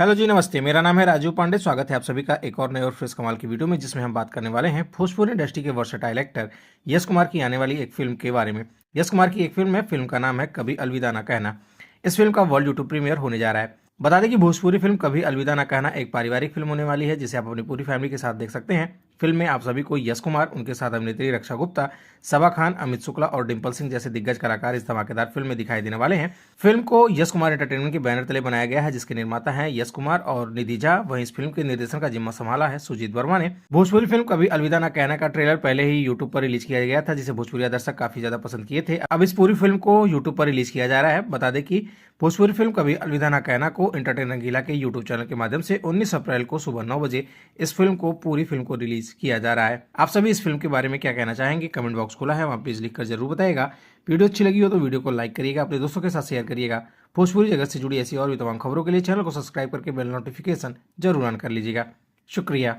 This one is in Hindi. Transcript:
हेलो जी, नमस्ते। मेरा नाम है राजीव पांडे। स्वागत है आप सभी का एक और नए और फ्रेश कमाल की वीडियो में, जिसमें हम बात करने वाले हैं भोजपुरी इंडस्ट्री के वर्सेटाइल एक्टर यश कुमार की आने वाली एक फिल्म के बारे में। यश कुमार की एक फिल्म है, फिल्म का नाम है कभी अलविदा ना कहना। इस फिल्म का वर्ल्ड यूट्यूब प्रीमियर होने जा रहा है। बता दें कि भोजपुरी फिल्म कभी अलविदा ना कहना एक पारिवारिक फिल्म होने वाली है, जिसे आप अपनी पूरी फैमिली के साथ देख सकते हैं। फिल्म में आप सभी को यश कुमार, उनके साथ अभिनेत्री रक्षा गुप्ता, सबा खान, अमित शुक्ला और डिम्पल सिंह जैसे दिग्गज कलाकार इस धमाकेदार फिल्म में दिखाई देने वाले हैं। फिल्म को यश कुमार एंटरटेनमेंट के बैनर तले बनाया गया है, जिसके निर्माता हैं यश कुमार और निधि झा। वहीं इस फिल्म के निर्देशन का जिम्मा संभाला है सुजीत वर्मा ने। भोजपुरी फिल्म कभी अलविदा ना कहना का ट्रेलर पहले ही यूट्यूब पर रिलीज किया गया था, जिसे भोजपुरी दर्शक काफी ज्यादा पसंद किए थे। अब इस पूरी फिल्म को यूट्यूब पर रिलीज किया जा रहा है। बता दें कि भोजपुरी फिल्म कभी अलविदा ना कहना को एंटरटेन रंगीला के यूट्यूब चैनल के माध्यम से 19 अप्रैल को सुबह 9 बजे इस पूरी फिल्म को रिलीज किया जा रहा है। आप सभी इस फिल्म के बारे में क्या कहना चाहेंगे? कमेंट बॉक्स खुला है, वहां प्लीज लिखकर जरूर बताइएगा। वीडियो अच्छी लगी हो तो वीडियो को लाइक करिएगा, अपने दोस्तों के साथ शेयर करिएगा। भोजपुरी जगत से जुड़ी ऐसी और भी तमाम खबरों के लिए चैनल को सब्सक्राइब करके बेल नोटिफिकेशन जरूर ऑन कर लीजिएगा। शुक्रिया।